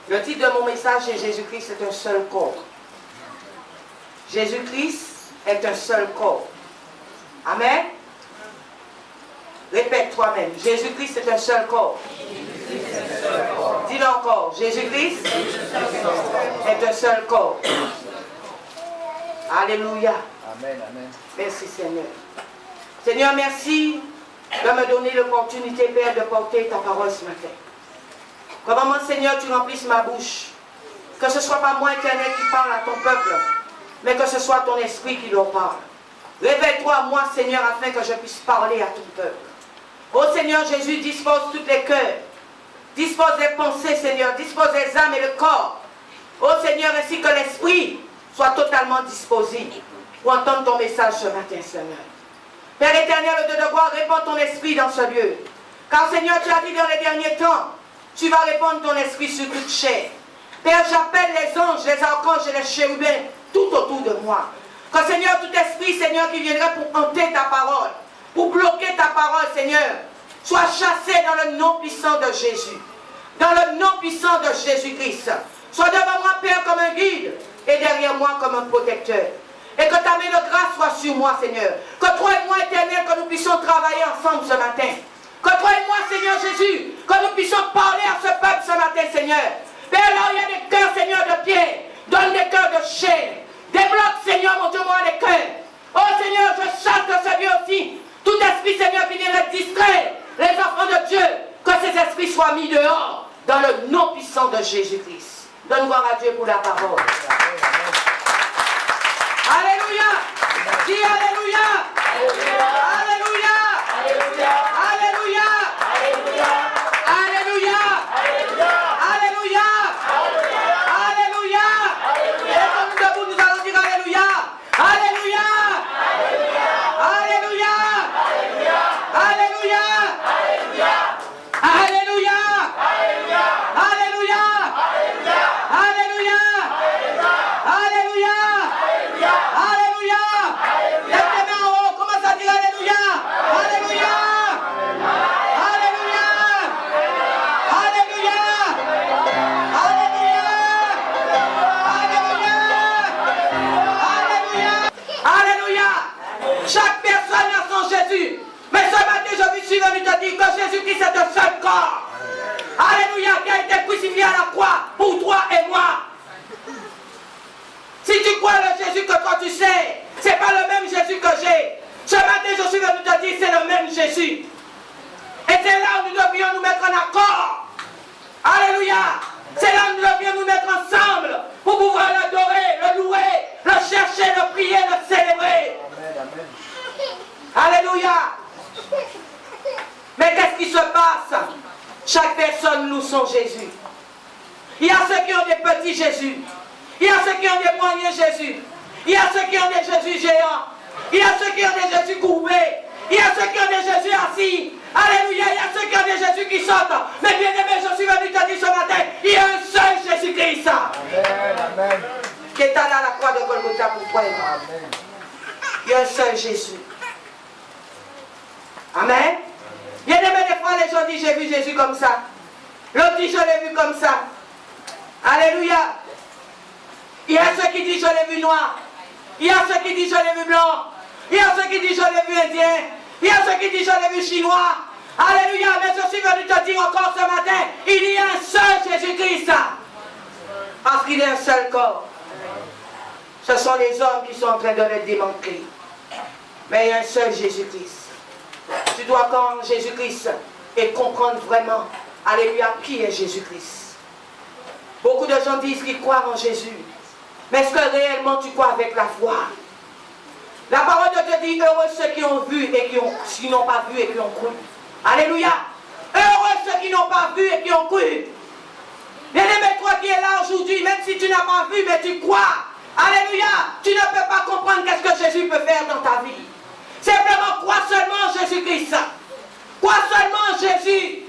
Le titre de mon message est Jésus-Christ est un seul corps. Jésus-Christ est un seul corps. Amen. Répète toi-même. Jésus-Christ est un seul corps. Dis-le encore. Jésus-Christ est un seul corps. Alléluia. Amen, amen. Merci Seigneur. Seigneur, merci de me donner l'opportunité, Père, de porter ta parole ce matin. Que maman, Seigneur, tu remplisses ma bouche. Que ce ne soit pas moi, Éternel, qui parle à ton peuple, mais que ce soit ton esprit qui leur parle. Révèle-toi à moi, Seigneur, afin que je puisse parler à ton peuple. Ô Seigneur Jésus, dispose tous les cœurs. Dispose les pensées, Seigneur. Dispose les âmes et le corps. Ô Seigneur, ainsi que l'esprit soit totalement disposé pour entendre ton message ce matin, Seigneur. Père éternel, de devoir répandre ton esprit dans ce lieu. Car Seigneur, tu as dit dans les derniers temps, tu vas répandre ton esprit sur toute chair. Père, j'appelle les anges, les archanges et les chérubins tout autour de moi. Que Seigneur, tout esprit, Seigneur, qui viendrait pour hanter ta parole, pour bloquer ta parole, Seigneur, soit chassé dans le nom puissant de Jésus. Dans le nom puissant de Jésus-Christ. Sois devant moi, Père, comme un guide, et derrière moi comme un protecteur. Et que ta main de grâce soit sur moi, Seigneur. Que toi et moi, Éternel, que nous puissions travailler ensemble ce matin. Que toi et moi, Seigneur Jésus, que nous puissions parler à ce peuple ce matin, Seigneur. Père, là où il y a des cœurs, Seigneur, de pierre, donne des cœurs de chair. Débloque, Seigneur, mon Dieu, moi, les cœurs. Oh, Seigneur, je chasse de ce lieu aussi tout esprit, Seigneur, qui viendrait distraire les enfants de Dieu. Que ces esprits soient mis dehors dans le nom puissant de Jésus-Christ. Donne gloire à Dieu pour la parole. Alléluia. Dis Alléluia. Alléluia. Alléluia. Alléluia. Alléluia. Alléluia. Alléluia. Alléluia. Et comme nous debout, nous allons dire Alléluia. Alléluia. Alléluia. Alléluia. Alléluia. Alléluia. Alléluia. Alléluia. Alléluia. Alléluia. Lève tes mains en haut, commence à dire Alléluia. Alléluia. Alléluia. Alléluia. Alléluia. Alléluia. Chaque personne a son Jésus. Mais ce matin, je suis venu te dire que Jésus-Christ est un seul corps. Alléluia, qui a été crucifié à la croix pour toi et moi. Si tu crois le Jésus que toi tu sais, ce n'est pas le même Jésus que j'ai. Ce matin, je suis venu te dire c'est le même Jésus. Et c'est là où nous devrions nous mettre en accord. Alléluia. C'est là où nous devrions nous mettre ensemble pour pouvoir l'adorer, le louer, le chercher, le prier, le célébrer. Amen, amen. Alléluia. Mais qu'est-ce qui se passe? Chaque personne loue son Jésus. Il y a ceux qui ont des petits Jésus. Il y a ceux qui ont des moyens Jésus. Il y a ceux qui ont des Jésus géants. Il y a ceux qui ont des Jésus courbés. Il y a ceux qui ont des Jésus assis. Alléluia. Il y a ceux qui ont des Jésus qui sautent. Mais bien aimé, je suis venu te dire ce matin, il y a un seul Jésus-Christ. Amen, amen. Qui est allé à la croix de Golgotha pour toi et moi. Amen. Il y a un seul Jésus. Amen. Bien aimé, des fois les gens disent j'ai vu Jésus comme ça. L'autre dit je l'ai vu comme ça. Alléluia. Il y a ceux qui disent je l'ai vu noir. Il y a ceux qui disent je l'ai vu blanc. Il y a ceux qui disent je l'ai vu indien. Il y a ceux qui disent je l'ai vu chinois. Alléluia. Mais je suis venu te dire encore ce matin, il y a un seul Jésus-Christ. Parce qu'il est un seul corps. Ce sont les hommes qui sont en train de le démanteler. Mais il y a un seul Jésus-Christ. Tu dois comprendre Jésus-Christ et comprendre vraiment, alléluia, qui est Jésus-Christ. Beaucoup de gens disent qu'ils croient en Jésus. Mais est-ce que réellement tu crois avec la foi? La parole de Dieu dit, heureux ceux qui ont vu et qui n'ont pas vu et qui ont cru. Alléluia. Heureux ceux qui n'ont pas vu et qui ont cru. Bien-aimé, toi qui es là aujourd'hui, même si tu n'as pas vu, mais tu crois. Alléluia. Tu ne peux pas comprendre qu'est-ce que Jésus peut faire dans ta vie. Simplement, crois seulement Jésus-Christ. Crois seulement Jésus.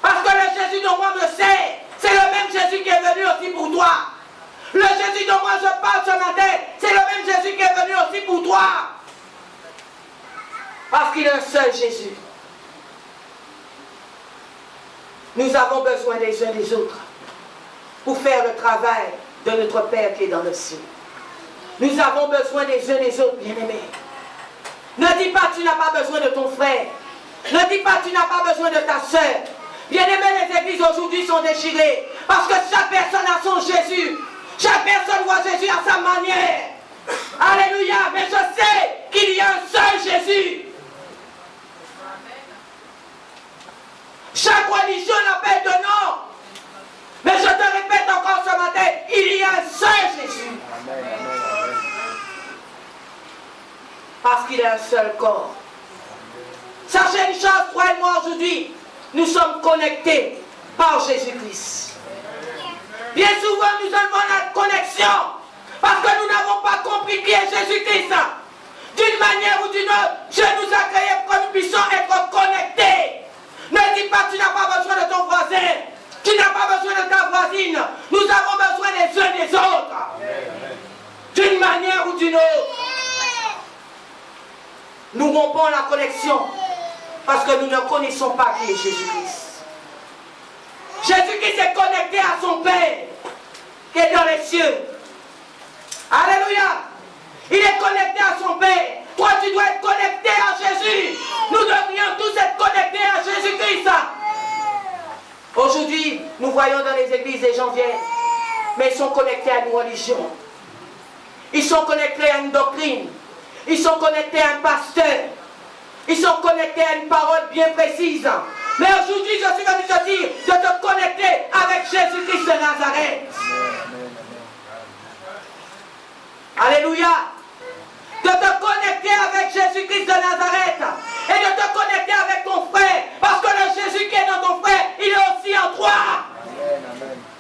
Parce que le Jésus dont moi je sais, c'est le même Jésus qui est venu aussi pour toi. Le Jésus dont moi je parle ce matin, c'est le même Jésus qui est venu aussi pour toi. Parce qu'il est un seul Jésus. Nous avons besoin les uns des autres. pour faire le travail de notre Père qui est dans le ciel. Nous avons besoin les uns des autres, bien-aimés. Ne dis pas que tu n'as pas besoin de ton frère. Ne dis pas que tu n'as pas besoin de ta soeur. Bien-aimés, les églises aujourd'hui sont déchirées parce que chaque personne a son Jésus. Chaque personne voit Jésus à sa manière. Alléluia. Mais je sais qu'il y a un seul Jésus. Chaque religion l'appelle de nom. Mais je te répète encore ce matin, il y a un seul Jésus. Amen, amen, amen. Parce qu'il est un seul corps. Sachez une chose, toi et moi aujourd'hui, nous sommes connectés par Jésus-Christ. Bien souvent, nous avons la connexion parce que nous n'avons pas compris qui est Jésus-Christ. D'une manière ou d'une autre, Dieu nous a créés pour que nous puissions être connectés. Ne dis pas que tu n'as pas besoin de ton voisin. Tu n'as pas besoin de ta voisine. Nous avons besoin les uns des autres. D'une manière ou d'une autre. Nous rompons la connexion parce que nous ne connaissons pas qui est Jésus-Christ. Jésus-Christ est connecté à son Père qui est dans les cieux. Alléluia. Il est connecté à son Père. Toi, tu dois être connecté à Jésus. Nous devrions tous être connectés à Jésus-Christ. Aujourd'hui, nous voyons dans les églises, les gens viennent, mais ils sont connectés à une religion. Ils sont connectés à une doctrine. Ils sont connectés à un pasteur. Ils sont connectés à une parole bien précise. Mais aujourd'hui, je suis venu te dire de te connecter avec Jésus-Christ de Nazareth. Alléluia. De te connecter avec Jésus-Christ de Nazareth. Et de te connecter avec ton frère. Parce que le Jésus qui est dans ton frère, il est aussi en toi.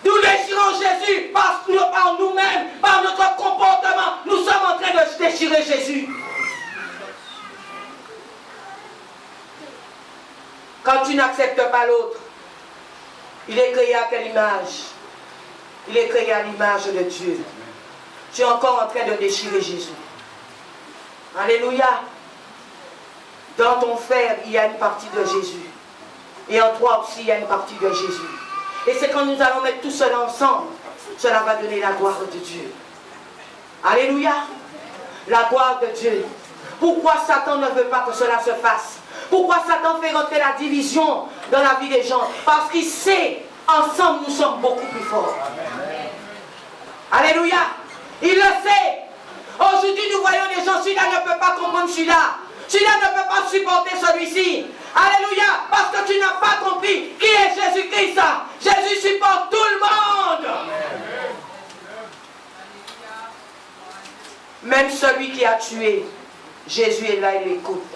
Nous déchirons Jésus par nous-mêmes, par notre comportement. Nous sommes en train de déchirer Jésus. Quand tu n'acceptes pas l'autre, il est créé à quelle image? Il est créé à l'image de Dieu. Tu es encore en train de déchirer Jésus. Alléluia. Dans ton frère, il y a une partie de Jésus. Et en toi aussi, il y a une partie de Jésus. Et c'est quand nous allons mettre tout cela ensemble, cela va donner la gloire de Dieu. Alléluia. La gloire de Dieu. Pourquoi Satan ne veut pas que cela se fasse? Pourquoi Satan fait rentrer la division dans la vie des gens? Parce qu'il sait, ensemble, nous sommes beaucoup plus forts. Alléluia. Il le sait. Aujourd'hui, nous voyons des gens, celui-là ne peut pas comprendre celui-là. Celui-là ne peut pas supporter celui-ci. Alléluia. Parce que tu n'as pas compris qui est Jésus-Christ. Jésus supporte tout le monde. Même celui qui a tué, Jésus est là, il l'écoute.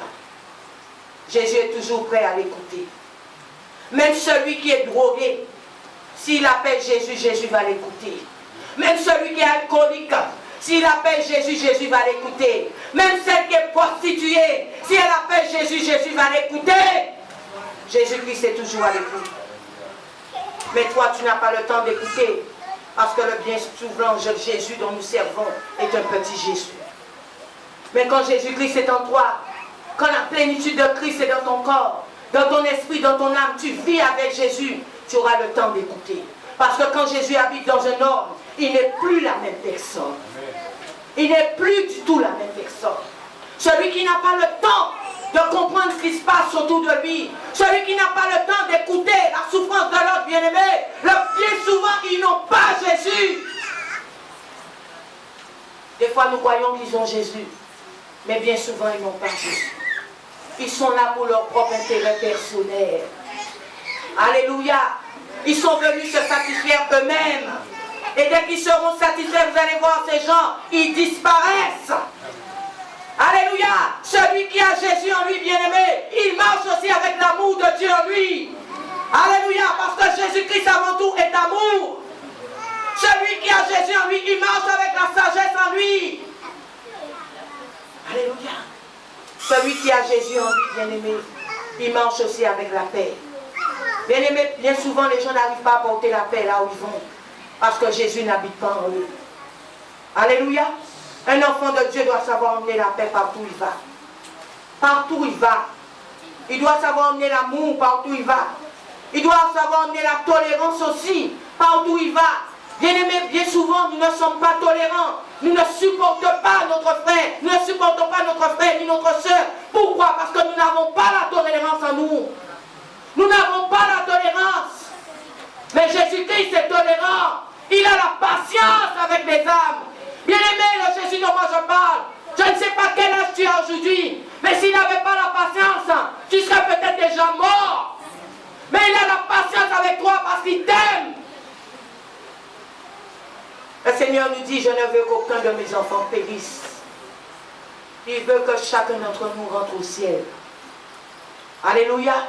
Jésus est toujours prêt à l'écouter. Même celui qui est drogué, s'il appelle Jésus, Jésus va l'écouter. Même celui qui est alcoolique, s'il appelle Jésus, Jésus va l'écouter. Même celle qui est prostituée, si elle appelle Jésus, Jésus va l'écouter. Jésus-Christ est toujours à l'écoute. Mais toi, tu n'as pas le temps d'écouter. Parce que le bien souvent, Jésus dont nous servons est un petit Jésus. Mais quand Jésus-Christ est en toi, quand la plénitude de Christ est dans ton corps, dans ton esprit, dans ton âme, tu vis avec Jésus, tu auras le temps d'écouter. Parce que quand Jésus habite dans un homme, il n'est plus la même personne. Il n'est plus du tout la même personne. Celui qui n'a pas le temps de comprendre ce qui se passe autour de lui, celui qui n'a pas le temps d'écouter la souffrance de l'autre bien-aimé, bien souvent, ils n'ont pas Jésus. Des fois, nous croyons qu'ils ont Jésus, mais bien souvent, ils n'ont pas Jésus. Ils sont là pour leur propre intérêt personnel. Alléluia. Ils sont venus se satisfaire eux-mêmes. Et dès qu'ils seront satisfaits, vous allez voir ces gens, ils disparaissent. Alléluia. Celui qui a Jésus en lui, bien-aimé, il marche aussi avec l'amour de Dieu en lui. Alléluia. Parce que Jésus-Christ avant tout est amour. Celui qui a Jésus en lui, il marche avec la sagesse en lui. Alléluia. Celui qui a Jésus en lui, bien-aimé, il marche aussi avec la paix. Bien-aimé, bien souvent les gens n'arrivent pas à porter la paix là où ils vont. Parce que Jésus n'habite pas en eux. Alléluia. Un enfant de Dieu doit savoir emmener la paix partout où il va. Partout où il va. Il doit savoir emmener l'amour partout où il va. Il doit savoir emmener la tolérance aussi partout où il va. Bien-aimés, bien souvent, nous ne sommes pas tolérants. Nous ne supportons pas notre frère. Nous ne supportons pas notre frère ni notre soeur. Pourquoi? Parce que nous n'avons pas la tolérance en nous. Nous n'avons pas la tolérance. Mais Jésus-Christ est tolérant. Il a la patience avec les âmes. Bien-aimé, le Jésus dont moi je parle, je ne sais pas quel âge tu as aujourd'hui, mais s'il n'avait pas la patience, tu serais peut-être déjà mort. Mais il a la patience avec toi parce qu'il t'aime. Le Seigneur nous dit, je ne veux qu'aucun de mes enfants périsse. Il veut que chacun d'entre nous rentre au ciel. Alléluia.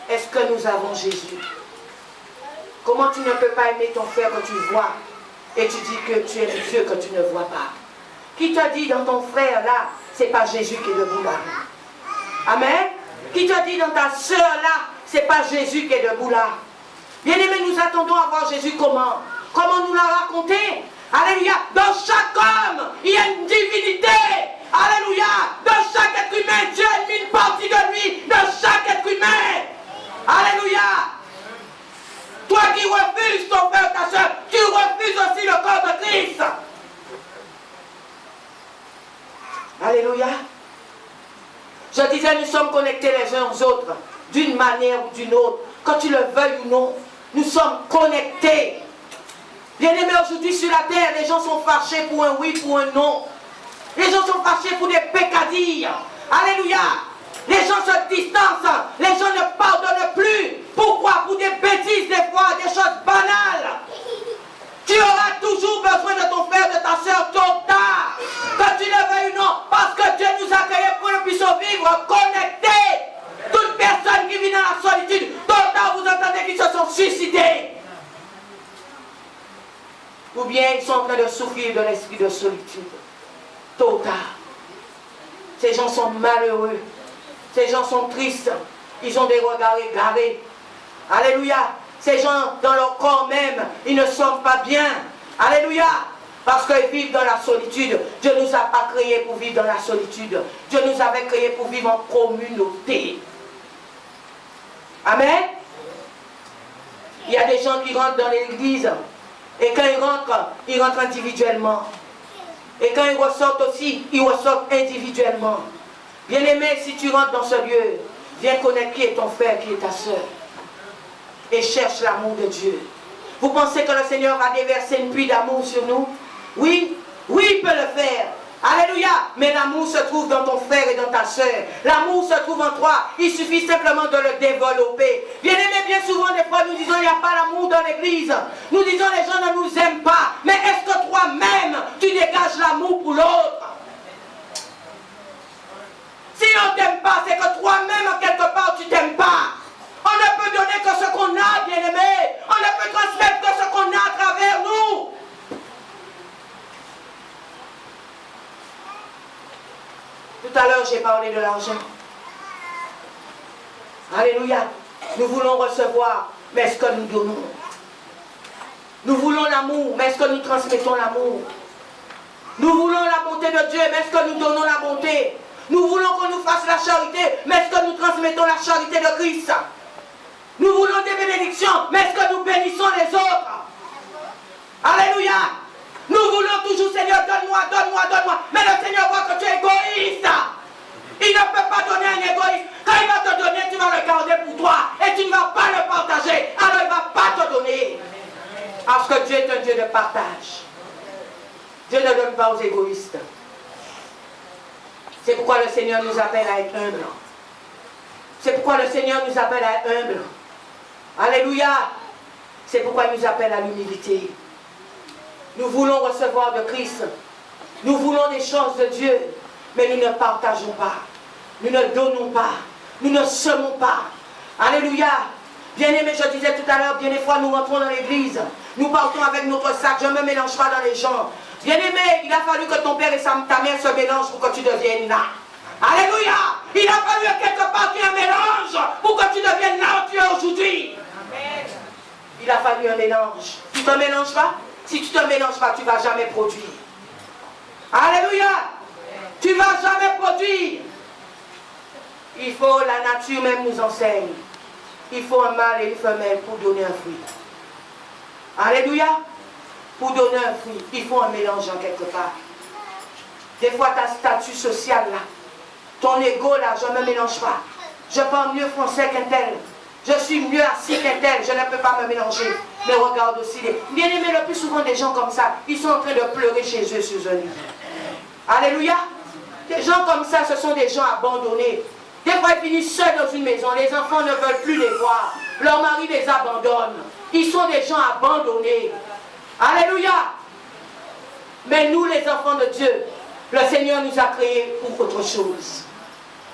Est-ce que nous avons Jésus? Comment tu ne peux pas aimer ton frère que tu vois et tu dis que tu aimes Dieu que tu ne vois pas? Qui t'a dit dans ton frère là, c'est pas Jésus qui est debout là? Amen. Qui t'a dit dans ta soeur là, c'est pas Jésus qui est debout là? Bien-aimés, nous attendons à voir Jésus comment? Comment nous l'a raconté? Alléluia. Dans chaque homme, il y a une divinité. Alléluia. Dans chaque être humain, Dieu a mis une partie de lui. Dans chaque être humain. Alléluia. Toi qui refuses ton frère, ta soeur, tu refuses aussi le corps de Christ. Alléluia. Je disais, nous sommes connectés les uns aux autres, d'une manière ou d'une autre. Quand tu le veuilles ou non, nous sommes connectés. Bien-aimés, aujourd'hui sur la terre, les gens sont fâchés pour un oui, pour un non. Les gens sont fâchés pour des peccadilles. Alléluia. Les gens se distancent. Les gens ne pardonnent plus. Pourquoi? Pour des bêtises, des fois, des choses banales. Tu auras toujours besoin de ton frère, de ta soeur, tôt ou tard. Que tu le veuilles ou non. Parce que Dieu nous a créés pour que nous puissions vivre connectés. Toute personne qui vit dans la solitude, tôt ou tard, vous entendez qu'ils se sont suicidés. Ou bien ils sont en train de souffrir de l'esprit de solitude. Tôt ou tard. Ces gens sont malheureux. Ces gens sont tristes. Ils ont des regards égarés. Alléluia. Ces gens, dans leur corps même, ils ne sont pas bien. Alléluia. Parce qu'ils vivent dans la solitude. Dieu ne nous a pas créés pour vivre dans la solitude. Dieu nous avait créés pour vivre en communauté. Amen. Il y a des gens qui rentrent dans l'église. Et quand ils rentrent individuellement. Et quand ils ressortent aussi, ils ressortent individuellement. Bien-aimé, si tu rentres dans ce lieu, viens connaître qui est ton frère, qui est ta soeur. Et cherche l'amour de Dieu. Vous pensez que le Seigneur va déverser une pluie d'amour sur nous? Oui, oui, il peut le faire. Alléluia. Mais l'amour se trouve dans ton frère et dans ta soeur. L'amour se trouve en toi. Il suffit simplement de le développer. Bien-aimé, bien souvent, des fois, nous disons il n'y a pas l'amour dans l'église. Nous disons les gens ne nous aiment pas. Mais est-ce que toi-même, tu dégages l'amour pour l'autre? Si on ne t'aime pas, c'est que toi-même, en quelque part, tu ne t'aimes pas. On ne peut donner que ce qu'on a, bien-aimé. On ne peut transmettre que ce qu'on a à travers nous. Tout à l'heure, j'ai parlé de l'argent. Alléluia. Nous voulons recevoir, mais est-ce que nous donnons? Nous voulons l'amour, mais est-ce que nous transmettons l'amour? Nous voulons la bonté de Dieu, mais est-ce que nous donnons la bonté? Nous voulons qu'on nous fasse la charité, mais est-ce que nous transmettons la charité de Christ? Nous voulons des bénédictions, mais est-ce que nous bénissons les autres? Alléluia. Nous voulons toujours, Seigneur, donne-moi, donne-moi, donne-moi. Mais le Seigneur voit que tu es égoïste. Il ne peut pas donner un égoïste. Quand il va te donner, tu vas le garder pour toi. Et tu ne vas pas le partager. Alors il ne va pas te donner. Parce que Dieu est un Dieu de partage. Dieu ne donne pas aux égoïstes. C'est pourquoi le Seigneur nous appelle à être humbles. C'est pourquoi le Seigneur nous appelle à être humbles. Alléluia. C'est pourquoi il nous appelle à l'humilité. Nous voulons recevoir de Christ. Nous voulons des choses de Dieu. Mais nous ne partageons pas. Nous ne donnons pas. Nous ne semons pas. Alléluia. Bien-aimé, je disais tout à l'heure, bien des fois nous rentrons dans l'église. Nous partons avec notre sac. Je ne me mélange pas dans les gens. Bien-aimé, il a fallu que ton père et ta mère se mélangent pour que tu deviennes là. Alléluia. Il a fallu quelque part qu'il y ait un mélange pour que tu deviennes là où tu es aujourd'hui. Il a fallu un mélange. Tu ne te mélanges pas? Si tu ne te mélanges pas, tu ne vas jamais produire. Alléluia. Tu ne vas jamais produire. Il faut, la nature même nous enseigne. Il faut un mâle et une femelle pour donner un fruit. Alléluia. Pour donner un fruit, il faut un mélange en quelque part. Des fois, ta statut social là, ton ego là, je ne me mélange pas. Je parle mieux français qu'un tel. Je suis mieux assis qu'un tel. Je ne peux pas me mélanger. Mais regarde aussi les bien-aimés, le plus souvent des gens comme ça, ils sont en train de pleurer chez eux sur un lit. Alléluia. Des gens comme ça, ce sont des gens abandonnés. Des fois, ils finissent seuls dans une maison. Les enfants ne veulent plus les voir. Leur mari les abandonne. Ils sont des gens abandonnés. Alléluia. Mais nous, les enfants de Dieu, le Seigneur nous a créés pour autre chose.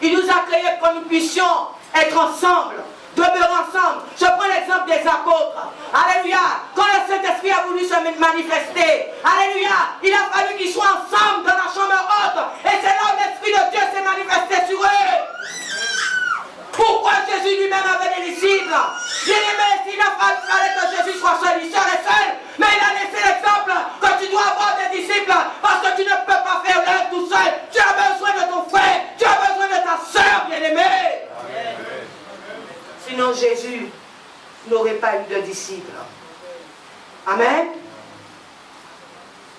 Il nous a créés pour que nous puissions être ensemble, demeurer ensemble. Je prends l'exemple des apôtres. Alléluia. Quand le Saint-Esprit a voulu se manifester, alléluia, il a fallu qu'ils soient ensemble dans la chambre haute. Et c'est là où l'Esprit de Dieu s'est manifesté sur eux. Pourquoi Jésus lui-même avait des disciples? Bien-aimé, s'il a fallu que Jésus soit seul, il serait seul. Mais il a laissé l'exemple que tu dois avoir des disciples parce que tu ne peux pas faire l'œuvre tout seul. Tu as besoin de ton frère, tu as besoin de ta soeur, bien-aimé. Sinon Jésus n'aurait pas eu de disciples. Amen.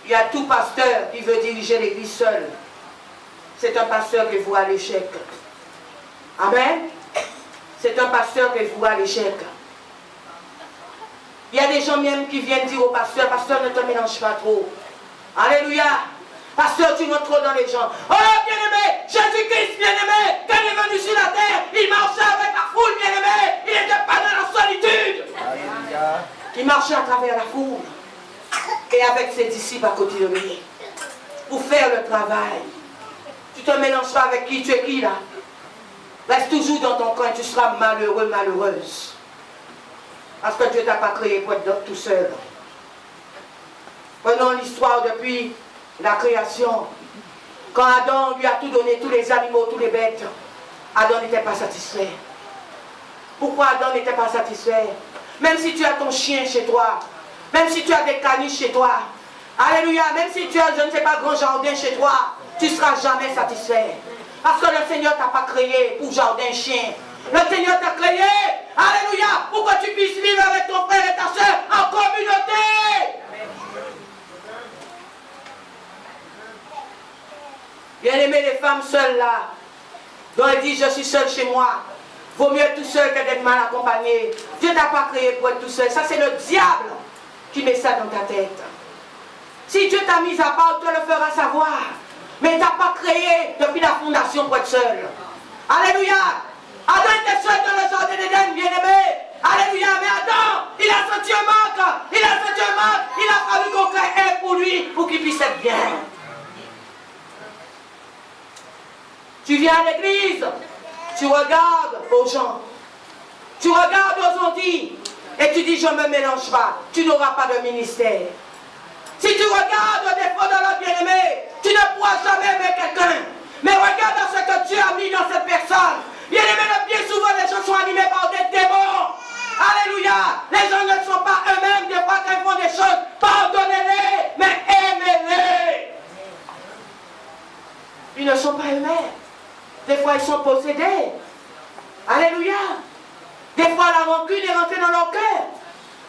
Il y a tout pasteur qui veut diriger l'église seul. C'est un pasteur qui voit l'échec. Amen. C'est un pasteur qui voit l'échec. Il y a des gens même qui viennent dire au pasteur, pasteur, ne te mélange pas trop. Alléluia. Pasteur, tu rentres trop dans les gens. Oh, bien-aimé, Jésus-Christ, bien-aimé, quand il est venu sur la terre, il marchait avec la foule, bien-aimé. Il n'était pas dans la solitude. Alléluia. Il marchait à travers la foule. Et avec ses disciples à côté de lui. Pour faire le travail. Tu ne te mélanges pas avec qui, tu es qui là? Reste toujours dans ton coin, tu seras malheureux, malheureuse. Parce que Dieu ne t'a pas créé pour être tout seul. Prenons l'histoire depuis la création. Quand Adam lui a tout donné, tous les animaux, tous les bêtes, Adam n'était pas satisfait. Pourquoi Adam n'était pas satisfait? Même si tu as ton chien chez toi, même si tu as des caniches chez toi, alléluia, même si tu as, je ne sais pas, grand jardin chez toi, tu ne seras jamais satisfait. Parce que le Seigneur ne t'a pas créé pour jardin chien. Le Seigneur t'a créé, alléluia, pour que tu puisses vivre avec ton frère et ta soeur en communauté. Bien-aimés, les femmes seules là, dont elles disent je suis seule chez moi, vaut mieux être tout seul que d'être mal accompagné. Dieu ne t'a pas créé pour être tout seul. Ça, c'est le diable qui met ça dans ta tête. Si Dieu t'a mis à part, tu le feras savoir. Mais il ne t'a pas créé depuis la fondation pour être seul. Alléluia. Adam était seul dans le jardin d'Éden, bien-aimé. Alléluia. Mais Adam, il a senti un manque. Il a senti un manque. Il a fallu qu'on crée un pour lui, pour qu'il puisse être bien. Tu viens à l'église, tu regardes aux gens, tu regardes aux ondits, et tu dis je ne me mélange pas, tu n'auras pas de ministère. Si tu regardes des fois dans le bien-aimé, tu ne pourras jamais aimer quelqu'un. Mais regarde ce que Dieu a mis dans cette personne. Bien-aimé, bien souvent les gens sont animés par des démons. Alléluia. Les gens ne sont pas eux-mêmes, des fois quand ils font des choses, pardonnez-les, mais aimez-les. Ils ne sont pas eux-mêmes. Des fois, ils sont possédés. Alléluia. Des fois, la rancune est rentrée dans leur cœur.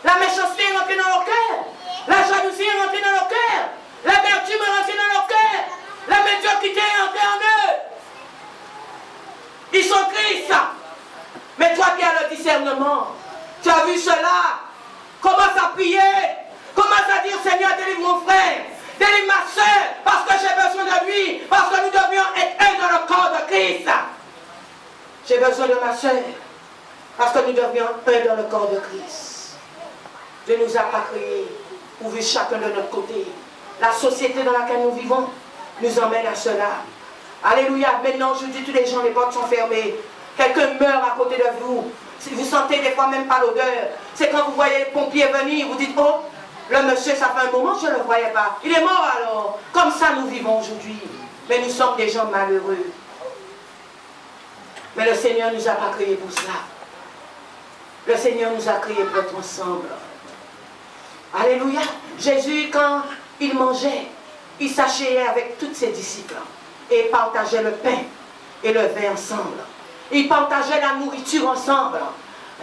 La méchanceté est rentrée dans leur cœur. La jalousie est rentrée dans leur cœur. L'amertume est rentrée dans leur cœur. La médiocrité est rentrée en eux. Ils sont tristes. Mais toi qui as le discernement, tu as vu cela. Commence à prier. Commence à dire, Seigneur, délivre mon frère. Délivre ma soeur, parce que j'ai besoin de lui, parce que nous devions être un dans le corps de Christ. J'ai besoin de ma soeur, parce que nous devions un dans le corps de Christ. Dieu nous a pas créés pour vivre chacun de notre côté. La société dans laquelle nous vivons nous emmène à cela. Alléluia. Maintenant, je dis, tous les gens, les portes sont fermées. Quelqu'un meurt à côté de vous. Si vous sentez des fois même pas l'odeur, c'est quand vous voyez les pompiers venir, vous dites, oh, le monsieur, ça fait un moment, je ne le voyais pas. Il est mort alors. Comme ça, nous vivons aujourd'hui. Mais nous sommes des gens malheureux. Mais le Seigneur ne nous a pas créés pour cela. Le Seigneur nous a créés pour être ensemble. Alléluia. Jésus, quand il mangeait, il s'asseyait avec tous ses disciples. Et il partageait le pain et le vin ensemble. Il partageait la nourriture ensemble.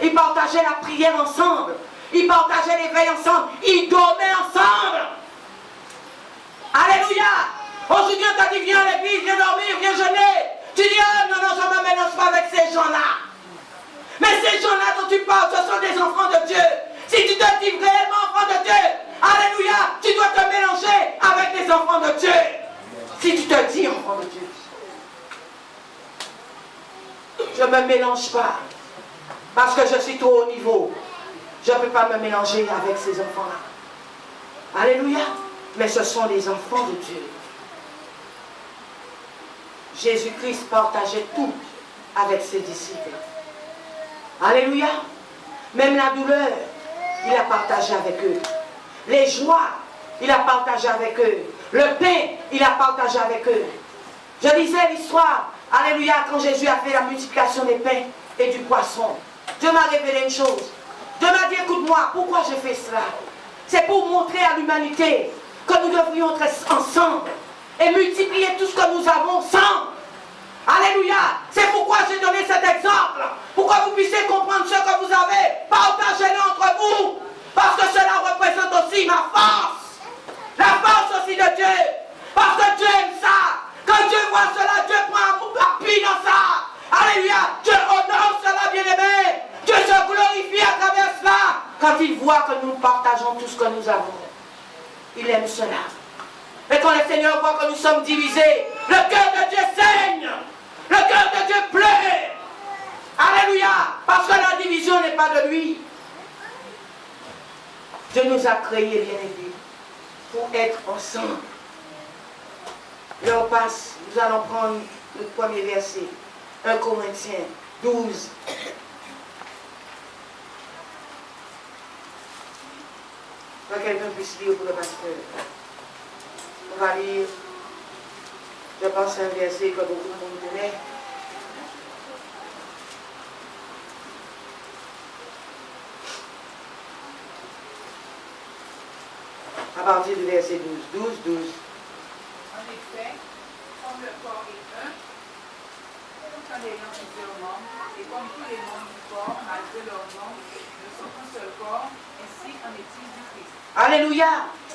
Il partageait la prière ensemble. Ils partageaient les veilles ensemble. Ils dormaient ensemble. Alléluia. Aujourd'hui, on t'a dit, viens à l'église, viens dormir, viens jeûner. Tu dis, ah non, non, je ne me mélange pas avec ces gens-là. Mais ces gens-là dont tu parles, ce sont des enfants de Dieu. Si tu te dis réellement enfant de Dieu, alléluia, tu dois te mélanger avec les enfants de Dieu. Si tu te dis enfant de Dieu. Je ne me mélange pas. Parce que je suis trop haut niveau. Je ne peux pas me mélanger avec ces enfants-là. Alléluia. Mais ce sont les enfants de Dieu. Jésus-Christ partageait tout avec ses disciples. Alléluia. Même la douleur, il a partagé avec eux. Les joies, il a partagé avec eux. Le pain, il a partagé avec eux. Je lisais l'histoire, alléluia, quand Jésus a fait la multiplication des pains et du poisson. Dieu m'a révélé une chose. Dieu m'a dit, écoute-moi, pourquoi je fais cela? C'est pour montrer à l'humanité que nous devrions être ensemble et multiplier tout ce que nous avons ensemble. Alléluia. C'est pourquoi j'ai donné cet exemple. Pour que vous puissiez comprendre ce que vous avez. Partagez-le entre vous. Parce que cela représente aussi ma force. La force aussi de Dieu. Parce que Dieu aime ça. Quand Dieu voit cela, Dieu prend appui dans ça. Alléluia. Dieu honore cela, bien-aimé. Dieu se glorifie à travers cela. Quand il voit que nous partageons tout ce que nous avons. Il aime cela. Et quand le Seigneur voit que nous sommes divisés, le cœur de Dieu saigne. Le cœur de Dieu pleure. Alléluia. Parce que la division n'est pas de lui. Dieu nous a créés, bien-aimés, pour être ensemble. L'heure passe, nous allons prendre le premier verset. 1 Corinthiens 12. Que quelqu'un puisse lire pour le pasteur. On va lire, je pense, un verset que beaucoup de monde connaît. À partir du verset 12. 12. En effet, comme le corps est un, tout en ayant plusieurs membres, et comme tous les membres du corps, malgré leurs membres, ne sont qu'un seul corps, ainsi en est-il du Christ. Alléluia.